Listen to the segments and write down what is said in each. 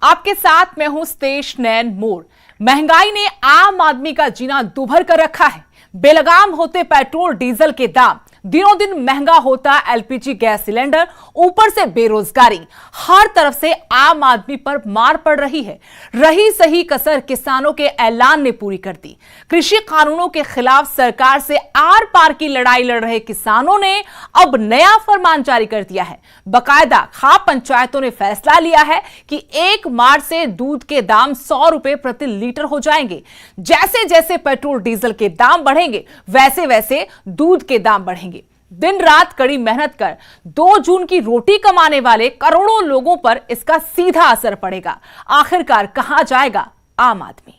आपके साथ मैं हूं स्तेश नैन मोर। महंगाई ने आम आदमी का जीना दुभर कर रखा है। बेलगाम होते पेट्रोल डीजल के दाम, दिनों दिन महंगा होता एलपीजी गैस सिलेंडर, ऊपर से बेरोजगारी, हर तरफ से आम आदमी पर मार पड़ रही है। रही सही कसर किसानों के ऐलान ने पूरी कर दी। कृषि कानूनों के खिलाफ सरकार से आर पार की लड़ाई लड़ रहे किसानों ने अब नया फरमान जारी कर दिया है। बकायदा खाप पंचायतों ने फैसला लिया है कि 1 मार्च से दूध के दाम 100 रुपए प्रति लीटर हो जाएंगे। जैसे जैसे पेट्रोल डीजल के दाम बढ़ेंगे वैसे वैसे दूध के दाम बढ़ेंगे। दिन रात कड़ी मेहनत कर 2 जून की रोटी कमाने वाले करोड़ों लोगों पर इसका सीधा असर पड़ेगा। आखिरकार कहां जाएगा आम आदमी?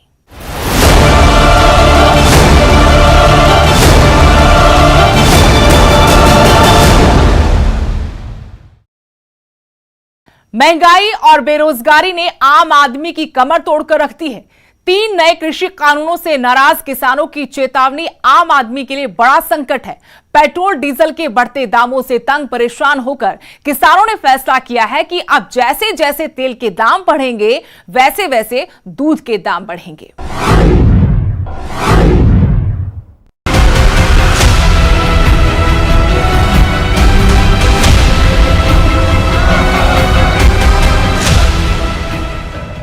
महंगाई और बेरोजगारी ने आम आदमी की कमर तोड़कर रख दी है। 3 नए कृषि कानूनों से नाराज किसानों की चेतावनी आम आदमी के लिए बड़ा संकट है। पेट्रोल डीजल के बढ़ते दामों से तंग परेशान होकर किसानों ने फैसला किया है कि अब जैसे जैसे तेल के दाम बढ़ेंगे वैसे वैसे दूध के दाम बढ़ेंगे।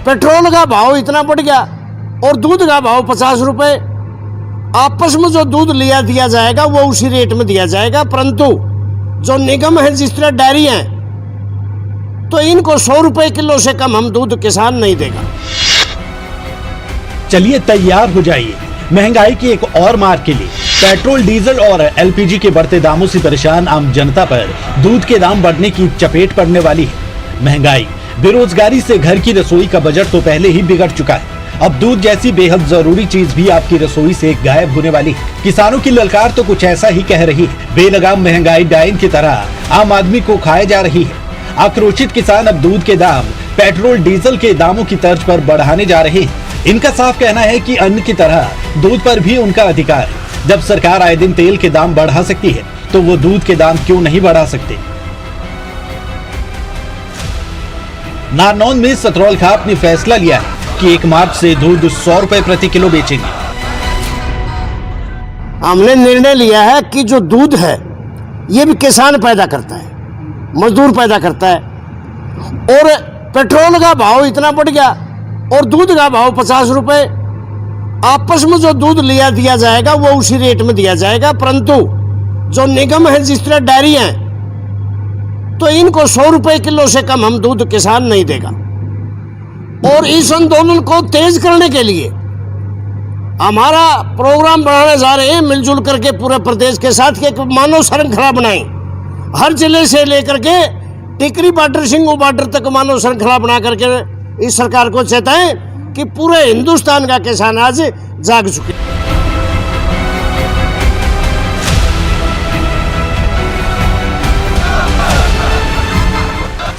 पेट्रोल का भाव इतना बढ़ गया और दूध का भाव 50 रुपए। आपस में जो दूध लिया दिया जाएगा वो उसी रेट में दिया जाएगा, परंतु जो निगम है जिस तरह डेयरी है तो इनको 100 रुपए किलो से कम हम दूध किसान नहीं देगा। चलिए तैयार हो जाइए महंगाई की एक और मार के लिए। पेट्रोल डीजल और एलपीजी के बढ़ते दामों से परेशान आम जनता पर दूध के दाम बढ़ने की चपेट पड़ने वाली है। महंगाई, बेरोजगारी से घर की रसोई का बजट तो पहले ही बिगड़ चुका है। अब दूध जैसी बेहद जरूरी चीज भी आपकी रसोई से गायब होने वाली है। किसानों की ललकार तो कुछ ऐसा ही कह रही है। बेलगाम महंगाई डायन की तरह आम आदमी को खाए जा रही है। आक्रोशित किसान अब दूध के दाम पेट्रोल डीजल के दामों की तर्ज पर बढ़ाने जा रहे हैं। इनका साफ कहना है कि अन्न की तरह दूध पर भी उनका अधिकार है। जब सरकार आए दिन तेल के दाम बढ़ा सकती है तो वो दूध के दाम क्यों नहीं बढ़ा सकते? नारनौंद में सतरौल खाप ने फैसला लिया है कि 1 मार्च से दूध 100 रुपए प्रति किलो बेचेंगे। हमने निर्णय लिया है कि जो दूध है ये भी किसान पैदा करता है, मजदूर पैदा करता है, और पेट्रोल का भाव इतना बढ़ गया और दूध का भाव 50 रुपए। आपस में जो दूध लिया दिया जाएगा वो उसी रेट में दिया जाएगा, परंतु जो निगम है जिस तरह डेयरी है तो इनको 100 रुपए किलो से कम हम दूध किसान नहीं देगा। और इस आंदोलन को तेज करने के लिए हमारा प्रोग्राम बनाने जा रहे हैं। मिलजुल करके पूरे प्रदेश के साथ एक मानव श्रृंखला बनाई, हर जिले से लेकर के टिकरी बॉर्डर, सिंगू बॉर्डर तक मानव श्रृंखला बना करके इस सरकार को चेताएं कि पूरे हिंदुस्तान का किसान आज जाग चुके।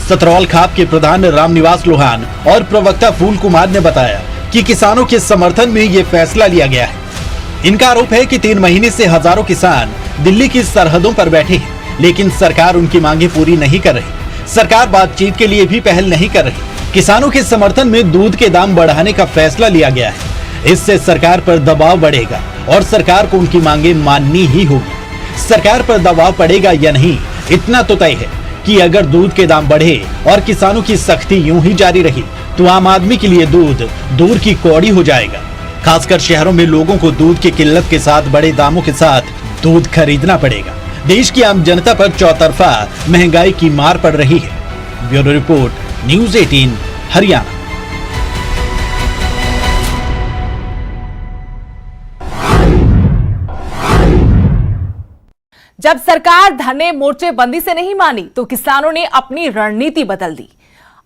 सतरौल खाप के प्रधान रामनिवास लोहान और प्रवक्ता फूल कुमार ने बताया कि किसानों के समर्थन में ये फैसला लिया गया है। इनका आरोप है कि 3 महीने से हजारों किसान दिल्ली की सरहदों पर बैठे हैं, लेकिन सरकार उनकी मांगे पूरी नहीं कर रही। सरकार बातचीत के लिए भी पहल नहीं कर रही। किसानों के समर्थन में दूध के दाम बढ़ाने का फैसला लिया गया है। इससे सरकार पर दबाव बढ़ेगा और सरकार को उनकी मांगे माननी ही होगी। सरकार पर दबाव पड़ेगा या नहीं, इतना तो तय है कि अगर दूध के दाम बढ़े और किसानों की सख्ती यूं ही जारी रही तो आम आदमी के लिए दूध दूर की कौड़ी हो जाएगा। खासकर शहरों में लोगों को दूध की किल्लत के साथ बड़े दामों के साथ दूध खरीदना पड़ेगा। देश की आम जनता पर चौतरफा महंगाई की मार पड़ रही है। Bureau report, news 18 Haryana. जब सरकार धरने मोर्चे बंदी से नहीं मानी तो किसानों ने अपनी रणनीति बदल दी।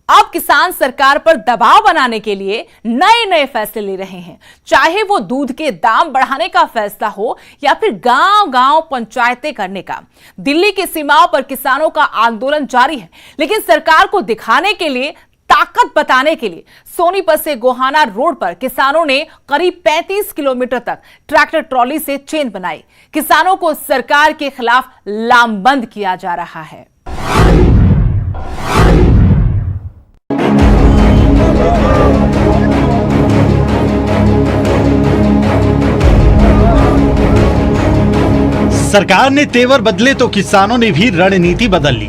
अब किसान सरकार पर दबाव बनाने के लिए नए नए फैसले ले रहे हैं, चाहे वो दूध के दाम बढ़ाने का फैसला हो या फिर गांव-गांव पंचायतें करने का। दिल्ली की सीमाओं पर किसानों का आंदोलन जारी है, लेकिन सरकार को दिखाने के लिए, ताकत बताने के लिए सोनीपत से गोहाना रोड पर किसानों ने करीब 35 किलोमीटर तक ट्रैक्टर ट्रॉली से चेन बनाई। किसानों को सरकार के खिलाफ लामबंद किया जा रहा है। सरकार ने तेवर बदले तो किसानों ने भी रणनीति बदल ली।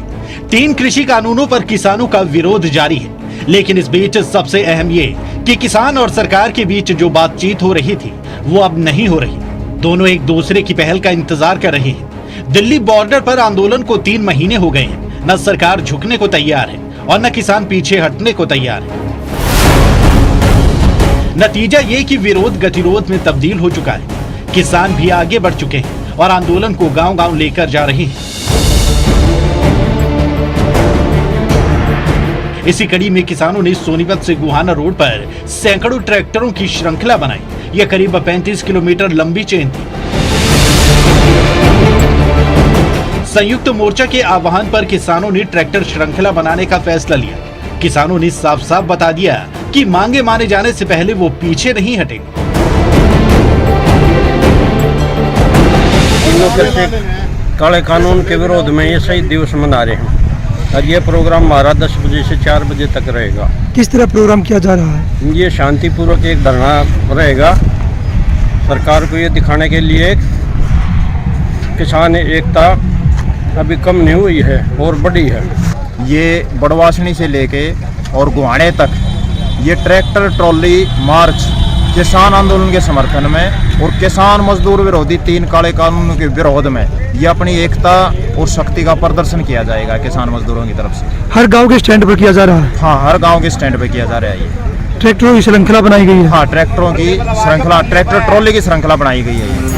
3 कृषि कानूनों पर किसानों का विरोध जारी है, लेकिन इस बीच सबसे अहम ये कि किसान और सरकार के बीच जो बातचीत हो रही थी वो अब नहीं हो रही। दोनों एक दूसरे की पहल का इंतजार कर रहे हैं। दिल्ली बॉर्डर पर आंदोलन को 3 महीने हो गए हैं। न सरकार झुकने को तैयार है और न किसान पीछे हटने को तैयार है। नतीजा ये कि विरोध गतिरोध में तब्दील हो चुका है। किसान भी आगे बढ़ चुके हैं और आंदोलन को गांव-गांव लेकर जा रहे हैं। इसी कड़ी में किसानों ने सोनीपत से गुहाना रोड पर सैकड़ों ट्रैक्टरों की श्रृंखला बनाई। यह करीब 35 किलोमीटर लंबी चेन थी। संयुक्त मोर्चा के आह्वान पर किसानों ने ट्रैक्टर श्रृंखला बनाने का फैसला लिया। किसानों ने साफ साफ बता दिया कि मांगे माने जाने से पहले वो पीछे नहीं हटेंगे। काले कानून के विरोध में ये शहीद दिवस मना रहे हैं और ये प्रोग्राम हमारा 10 बजे से 4 बजे तक रहेगा। किस तरह प्रोग्राम किया जा रहा है? ये शांतिपूर्वक एक धरना रहेगा, सरकार को ये दिखाने के लिए किसान एकता अभी कम नहीं हुई है और बड़ी है। ये बड़वासनी से लेके और गुहाने तक ये ट्रैक्टर ट्रॉली मार्च किसान आंदोलन के समर्थन में और किसान मजदूर विरोधी 3 काले कानूनों के विरोध में ये अपनी एकता और शक्ति का प्रदर्शन किया जाएगा किसान मजदूरों की तरफ से। हर गांव के स्टैंड पर किया जा रहा है? हाँ, हर गांव के स्टैंड पे किया जा रहा है। ये ट्रैक्टरों की श्रृंखला बनाई गई है? हाँ, ट्रैक्टरों की श्रृंखला, ट्रैक्टर ट्रॉली की श्रृंखला बनाई गई है।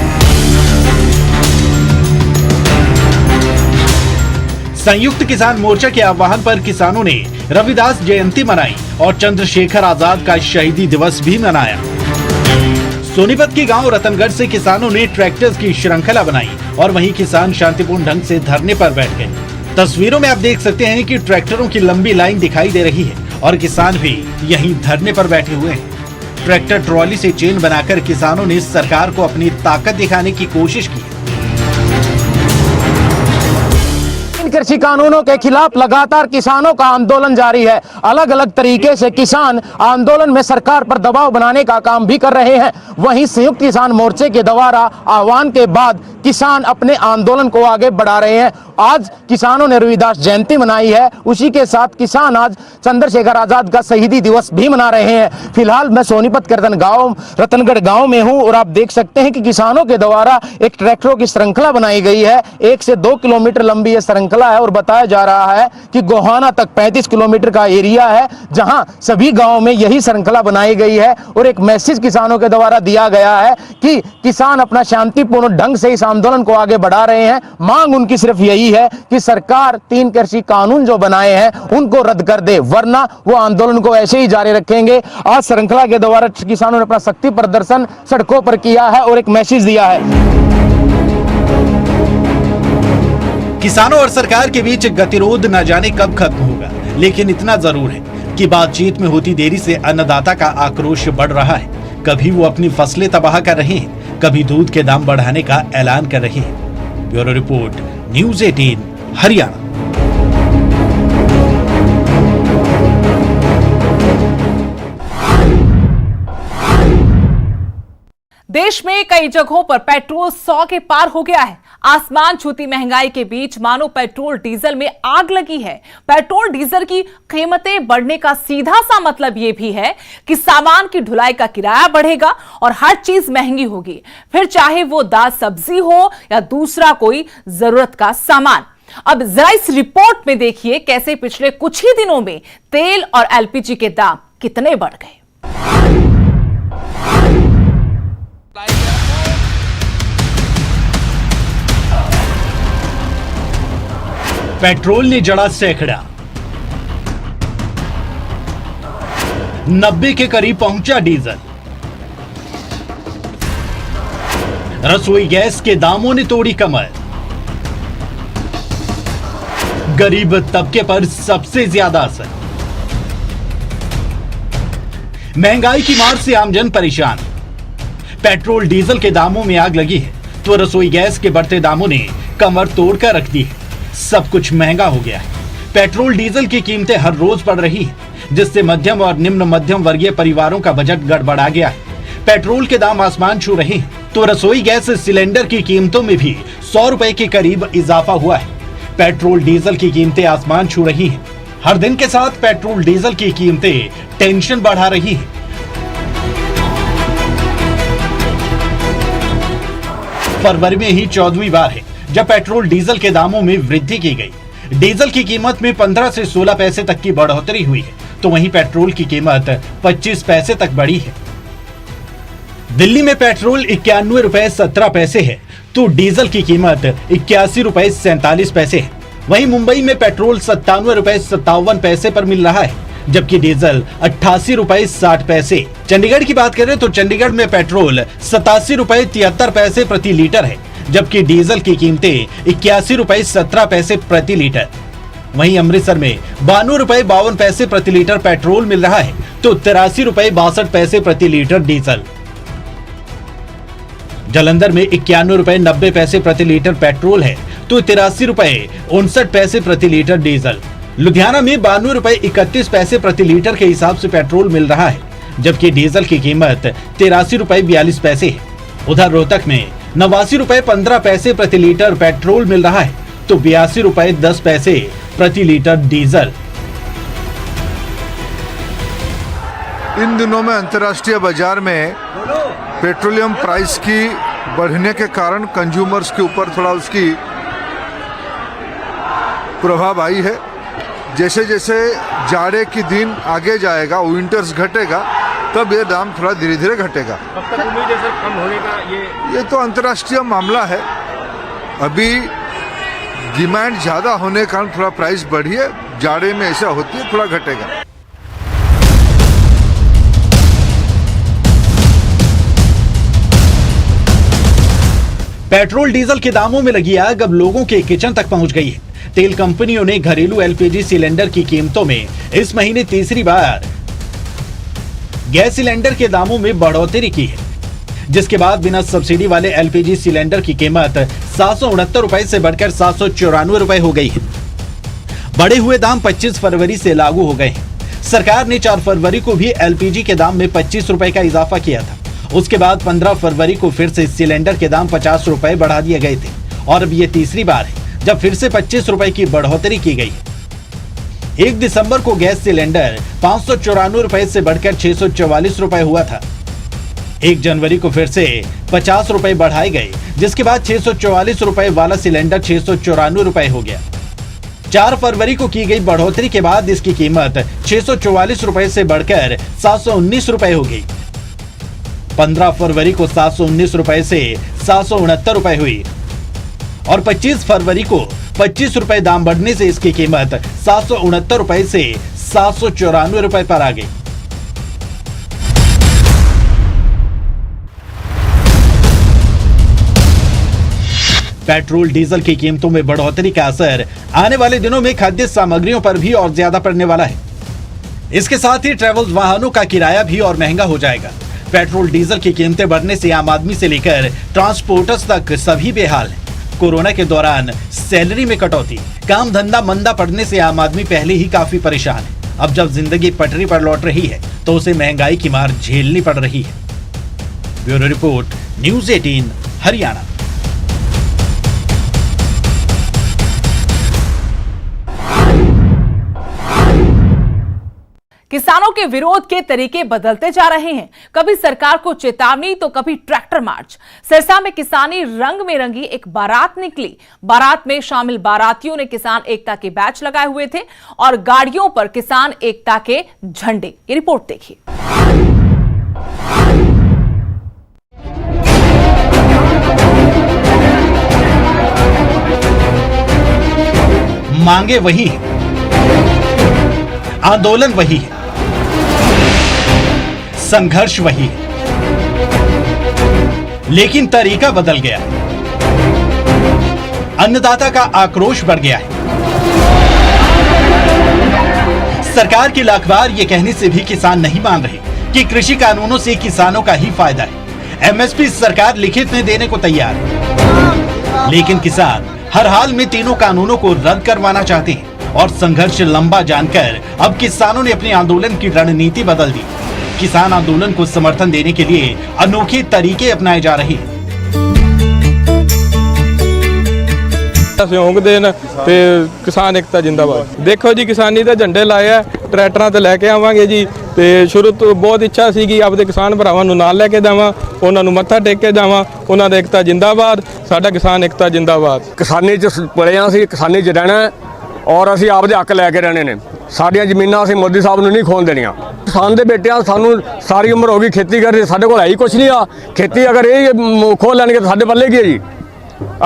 संयुक्त किसान मोर्चा के आह्वान पर किसानों ने रविदास जयंती मनाई और चंद्रशेखर आजाद का शहीदी दिवस भी मनाया। सोनीपत के गांव रतनगढ़ से किसानों ने ट्रैक्टर्स की श्रृंखला बनाई और वहीं किसान शांतिपूर्ण ढंग से धरने पर बैठ गए। तस्वीरों में आप देख सकते हैं कि ट्रैक्टरों की लंबी लाइन दिखाई दे रही है और किसान भी यहीं धरने पर बैठे हुए हैं। ट्रैक्टर ट्रॉली से चेन बनाकर किसानों ने सरकार को अपनी ताकत दिखाने की कोशिश की। कृषि कानूनों के खिलाफ लगातार किसानों का आंदोलन जारी है। अलग अलग तरीके से किसान आंदोलन में सरकार पर दबाव बनाने का काम भी कर रहे हैं। वहीं संयुक्त किसान मोर्चे के द्वारा आह्वान के बाद किसान अपने आंदोलन को आगे बढ़ा रहे हैं। आज किसानों ने रविदास जयंती मनाई है, उसी के साथ किसान आज चंद्रशेखर आजाद का शहीदी दिवस भी मना रहे हैं। फिलहाल मैं सोनीपत के रतनगढ़ गांव में हूं और आप देख सकते हैं कि किसानों के द्वारा एक ट्रैक्टरों की श्रृंखला बनाई गई है। 1 से 2 किलोमीटर लंबी यह श्रृंखला है और बताया जा रहा है कि गोहाना तक 35 किलोमीटर का एरिया है, जहां सभी गांवों में यही श्रृंखला बनाई गई है। और एक मैसेज किसानों के द्वारा दिया गया है कि किसान अपना शांतिपूर्ण ढंग से इस आंदोलन को आगे बढ़ा रहे हैं। मांग उनकी सिर्फ यही है कि सरकार 3 कृषि कानून जो बनाए हैं उनको रद्द कर दे, वरना वो आंदोलन को ऐसे ही जारी रखेंगे। आज श्रृंखला के द्वारा किसानों ने अपना शक्ति प्रदर्शन सड़कों पर किया है और एक मैसेज दिया है। किसानों और सरकार के बीच गतिरोध न जाने कब खत्म होगा, लेकिन इतना जरूर है कि बातचीत में होती देरी से अन्नदाता का आक्रोश बढ़ रहा है। कभी वो अपनी फसलें तबाह कर रहे हैं, कभी दूध के दाम बढ़ाने का ऐलान कर रहे हैं। Bureau report, news 18 Haryana. देश में कई जगहों पर पेट्रोल 100 के पार हो गया है। आसमान छूती महंगाई के बीच मानो पेट्रोल डीजल में आग लगी है। पेट्रोल डीजल की कीमतें बढ़ने का सीधा सा मतलब यह भी है कि सामान की ढुलाई का किराया बढ़ेगा और हर चीज महंगी होगी, फिर चाहे वो दाल सब्जी हो या दूसरा कोई जरूरत का सामान। अब जरा इस रिपोर्ट में देखिए कैसे पिछले कुछ ही दिनों में तेल और एलपीजी के दाम कितने बढ़ गए। पेट्रोल ने जड़ा सैकड़ा, 90 के करीब पहुंचा डीजल। रसोई गैस के दामों ने तोड़ी कमर। गरीब तबके पर सबसे ज्यादा असर। महंगाई की मार से आमजन परेशान। पेट्रोल डीजल के दामों में आग लगी है तो रसोई गैस के बढ़ते दामों ने कमर तोड़कर रख दी है। सब कुछ महंगा हो गया है। पेट्रोल डीजल की कीमतें हर रोज बढ़ रही हैं, जिससे मध्यम और निम्न मध्यम वर्गीय परिवारों का बजट गड़बड़ा गया है। पेट्रोल के दाम आसमान छू रहे हैं। तो रसोई गैस सिलेंडर की कीमतों में भी 100 रुपए के करीब इजाफा हुआ है। पेट्रोल डीजल की कीमतें आसमान छू रही हैं। हर दिन के साथ पेट्रोल डीजल की कीमतें टेंशन बढ़ा रही हैं। फरवरी में ही 14वीं बार है जब पेट्रोल डीजल के दामों में वृद्धि की गई। डीजल की कीमत में 15 से 16 पैसे तक की बढ़ोतरी हुई है, तो वहीं पेट्रोल की कीमत 25 पैसे तक बढ़ी है। दिल्ली में पेट्रोल 91 रुपए 17 पैसे है, तो डीजल की कीमत 81 रुपए 47 पैसे है। वहीं मुंबई में पेट्रोल 97 रुपए 57 पैसे पर मिल रहा है, जबकि डीजल 88 रुपए 60 पैसे। चंडीगढ़ की बात करें तो चंडीगढ़ में पेट्रोल 87 रुपए 73 पैसे प्रति लीटर है, जबकि डीजल की कीमतें 81 रुपए 17 पैसे प्रति लीटर। वहीं अमृतसर में 92 रुपए 52 पैसे प्रति लीटर पेट्रोल मिल रहा है, तो 83 रुपए 62 पैसे प्रति लीटर डीजल। जालंधर में 91 रुपए 90 पैसे प्रति लीटर पेट्रोल है, तो 83 रुपए 59 पैसे प्रति लीटर डीजल। लुधियाना में 92 रुपए 31 पैसे प्रति लीटर के हिसाब से पेट्रोल मिल रहा है, जबकि डीजल की कीमत 83 रुपए 42 पैसे है। उधर रोहतक में 89 रुपए 15 पैसे प्रति लीटर पेट्रोल मिल रहा है, तो 82 रुपए 10 पैसे प्रति लीटर डीजल। इन दिनों में अंतर्राष्ट्रीय बाजार में पेट्रोलियम प्राइस की बढ़ने के कारण कंज्यूमर्स के ऊपर थोड़ा उसकी प्रभाव आई है। जैसे जैसे जाड़े की दिन आगे जाएगा, विंटर्स घटेगा, तब ये दाम थोड़ा धीरे धीरे घटेगा। कब तक उम्मीद है सर कम होने का? ये तो अंतर्राष्ट्रीय मामला है। अभी डिमांड ज़्यादा होने के कारण थोड़ा प्राइस बढ़ी है। जाड़े में ऐसा होती है, थोड़ा घटेगा। पेट्रोल डीजल के दामों में लगी आग अब लोगों के किचन तक पहुंच गई है। तेल कंपनियों ने घरेलू एलपीजी सिलेंडर की कीमतों में इस महीने तीसरी बार गैस सिलेंडर के दामों में बढ़ोतरी की है, जिसके बाद बिना सब्सिडी वाले एलपीजी सिलेंडर की कीमत 769 रुपए से बढ़कर 794 रुपए हो गई है। बढ़े हुए दाम 25 फरवरी से लागू हो गए हैं। सरकार ने 4 फरवरी को भी एलपीजी के दाम में 25 रुपए का इजाफा किया था। उसके बाद 15 फरवरी को फिर से सिलेंडर के दाम 50 रुपए बढ़ा दिए गए थे, और अब ये तीसरी बार है जब फिर से 25 रुपए की बढ़ोतरी की गई है। 1 दिसंबर को गैस सिलेंडर 594 रुपए से बढ़कर 644 रुपए हुआ था। 1 जनवरी को फिर से 50 रुपए बढ़ाए गए, जिसके बाद 644 रुपए वाला सिलेंडर 694 रुपए हो गया। 4 फरवरी को की गई बढ़ोतरी के बाद इसकी कीमत 644 रुपए से बढ़कर 719 रुपए हो गई। 15 फरवरी को 719 रुपए से 769 रुपए हुई, और 25 फरवरी को 25 रुपए दाम बढ़ने से इसकी कीमत 769 रुपए से 794 रुपए पर आ गई। पेट्रोल डीजल की कीमतों में बढ़ोतरी का असर आने वाले दिनों में खाद्य सामग्रियों पर भी और ज्यादा पड़ने वाला है। इसके साथ ही ट्रैवल वाहनों का किराया भी और महंगा हो जाएगा। पेट्रोल डीजल की कीमतें बढ़ने से आम आदमी से लेकर ट्रांसपोर्टर्स तक सभी बेहाल हैं। कोरोना के दौरान सैलरी में कटौती, काम धंधा मंदा पड़ने से आम आदमी पहले ही काफी परेशान है। अब जब जिंदगी पटरी पर लौट रही है तो उसे महंगाई की मार झेलनी पड़ रही है। Bureau report, news 18 Haryana. किसानों के विरोध के तरीके बदलते जा रहे हैं। कभी सरकार को चेतावनी तो कभी ट्रैक्टर मार्च। सिरसा में किसानी रंग में रंगी एक बारात निकली। बारात में शामिल बारातियों ने किसान एकता के बैच लगाए हुए थे और गाड़ियों पर किसान एकता के झंडे। ये रिपोर्ट देखिए। मांगे वही है, आंदोलन वही है, संघर्ष वही है, लेकिन तरीका बदल गया है। अन्नदाता का आक्रोश बढ़ गया है। सरकार की लाखबार ये कहने से भी किसान नहीं मान रहे कि कृषि कानूनों से किसानों का ही फायदा है। एमएसपी सरकार लिखित में देने को तैयार है, लेकिन किसान हर हाल में तीनों कानूनों को रद्द करवाना चाहते हैं। और संघर्ष लंबा जानकर अब किसानों ने अपने आंदोलन की रणनीति बदल दी। किसान आंदोलन को समर्थन देने के लिए अनोखे तरीके अपनाए जा रहे हैं। सहयोग देन ते किसान एकता जिंदाबाद। देखो जी किसानी ਦੇ ਝੰਡੇ ਲਾਏ ਆ, ਟਰੈਕਟਰਾਂ ਤੇ ਲੈ ਕੇ ਆਵਾਂਗੇ ਜੀ ਤੇ ਸ਼ੁਰੂ ਤੋਂ ਬਹੁਤ ਇੱਛਾ ਸੀ ਕਿ ਆਪਦੇ ਕਿਸਾਨ ਭਰਾਵਾਂ ਨੂੰ ਨਾਲ ਲੈ ਕੇ ਜਾਵਾਂ, ਉਹਨਾਂ ਨੂੰ ਮੱਥਾ ਟੇਕ ਕੇ ਜਾਵਾਂ, ਉਹਨਾਂ ਦਾ एकता जिंदाबाद, ਸਾਡਾ ਕਿਸਾਨ एकता जिंदाबाद। ਕਿਸਾਨੀ 'ਚ ਪਲੇ ਆ, ਅਸੀਂ ਕਿਸਾਨੀ 'ਚ ਰਹਿਣਾ ਔਰ ਅਸੀਂ ਆਪਦੇ ਹੱਕ ਲੈ ਕੇ ਰਹਿਣੇ ਨੇ। ਸਾਡੀਆਂ ਜ਼ਮੀਨਾਂ ਅਸੀਂ ਮੋਦੀ ਸਾਹਿਬ ਨੂੰ ਨਹੀਂ ਖੋਣ ਦੇਣੀਆਂ। ਕਿਸਾਨ ਦੇ ਬੇਟਿਆਂ ਸਾਨੂੰ ਸਾਰੀ ਉਮਰ ਹੋ ਗਈ ਖੇਤੀ ਕਰਦੇ, ਸਾਡੇ ਕੋਲ ਹੈ ਹੀ ਕੁਛ ਨਹੀਂ ਆ। ਖੇਤੀ ਅਗਰ ਇਹ ਖੋਹ ਲੈਣਗੇ ਤਾਂ ਸਾਡੇ ਪੱਲੇ ਕੀ ਹੈ ਜੀ।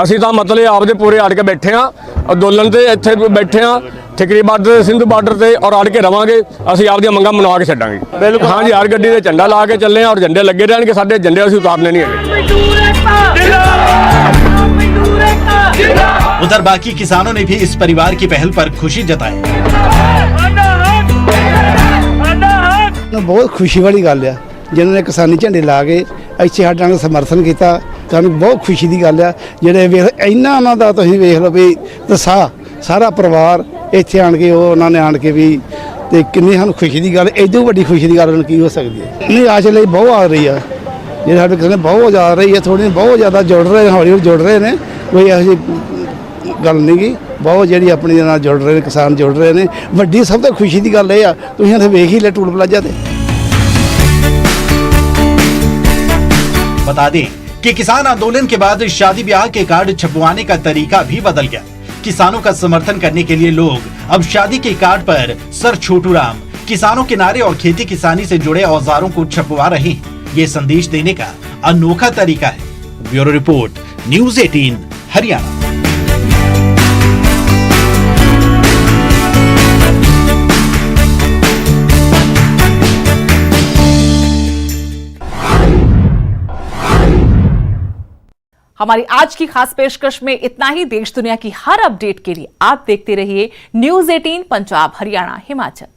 ਅਸੀਂ ਤਾਂ ਮਤਲਬ ਆਪਦੇ ਪੂਰੇ ਅੜ ਕੇ ਬੈਠੇ ਆ, ਅੰਦੋਲਨ ਤੇ ਇੱਥੇ ਬੈਠੇ ਆ, ਠਿਕਰੀ ਬਾਰਡਰ, ਸਿੰਧੂ ਬਾਰਡਰ ਤੇ ਔਰ ਅੜ ਕੇ ਰਵਾਂਗੇ। ਅਸੀਂ ਆਪਦੀਆਂ ਮੰਗਾਂ ਮਨਵਾ ਕੇ ਛੱਡਾਂਗੇ। ਬਿਲਕੁਲ ਹਾਂ ਜੀ, ਹਰ ਗੱਡੀ ਤੇ ਝੰਡਾ ਲਾ ਕੇ ਚੱਲੇ ਆ ਔਰ ਝੰਡੇ ਲੱਗੇ ਰਹਿਣਗੇ। ਸਾਡੇ ਝੰਡੇ ਅਸੀਂ ਉਤਾਰਨੇ नहीं है। उधर बाकी किसानों ने भी इस परिवार की पहल पर खुशी जताई। बहुत खुशी वाली गल है जिन्होंने किसानी झंडे ला के ਇੱਥੇ ਸਾਡਾ ਨੂੰ ਸਮਰਥਨ ਕੀਤਾ। ਸਾਨੂੰ ਬਹੁਤ ਖੁਸ਼ੀ ਦੀ ਗੱਲ ਆ। ਜਿਹੜੇ ਵੇਖ ਇੰਨਾ ਉਹਨਾਂ ਦਾ ਤੁਸੀਂ ਵੇਖ ਲਓ ਵੀ ਦਸਾ ਸਾਰਾ ਪਰਿਵਾਰ ਇੱਥੇ ਆਣ ਕੇ ਉਹ ਉਹਨਾਂ ਨੇ ਆਣ ਕੇ ਵੀ ਤੇ ਕਿੰਨੀ ਸਾਨੂੰ ਖੁਸ਼ੀ ਦੀ ਗੱਲ, ਇਦੋਂ ਵੱਡੀ ਖੁਸ਼ੀ ਦੀ ਗੱਲ ਕੀ ਹੋ ਸਕਦੀ ਹੈ। ਨਹੀਂ ਆਜ ਲਈ ਬਹੁਤ ਆ ਰਹੀ ਆ, ਜਿਹੜੇ ਸਾਡੇ ਕਿਸਾਨ ਬਹੁਤ ਆ ਰਹੀ ਹੈ, ਥੋੜੀ ਬਹੁਤ ਜ਼ਿਆਦਾ ਜੁੜ ਰਹੇ, ਹੌਲੀ ਹੌਲੀ ਜੁੜ ਰਹੇ ਨੇ। ਕੋਈ ਇਹੋ ਜਿਹੀ ਗੱਲ ਨਹੀਂ ਗੀ, ਬਹੁਤ ਜਿਹੜੀ ਆਪਣੀ ਨਾਲ ਜੁੜ ਰਹੇ ਨੇ, ਕਿਸਾਨ ਜੁੜ ਰਹੇ ਨੇ। ਵੱਡੀ ਸਭ ਤੋਂ ਖੁਸ਼ੀ ਦੀ ਗੱਲ ਇਹ ਆ, ਤੁਸੀਂ ਇੱਥੇ ਵੇਖ ਹੀ ਲੈ ਟੂਲ ਪਲਾਜ਼ਾ ਤੇ। बता दें कि किसान आंदोलन के बाद शादी ब्याह के कार्ड छपवाने का तरीका भी बदल गया। किसानों का समर्थन करने के लिए लोग अब शादी के कार्ड पर सर छोटू राम, किसानों के नारे और खेती किसानी से जुड़े औजारों को छपवा रहे हैं। ये संदेश देने का अनोखा तरीका है। Bureau report, news 18 Haryana. हमारी आज की खास पेशकश में इतना ही। देश दुनिया की हर अपडेट के लिए आप देखते रहिए न्यूज़ 18 पंजाब हरियाणा हिमाचल।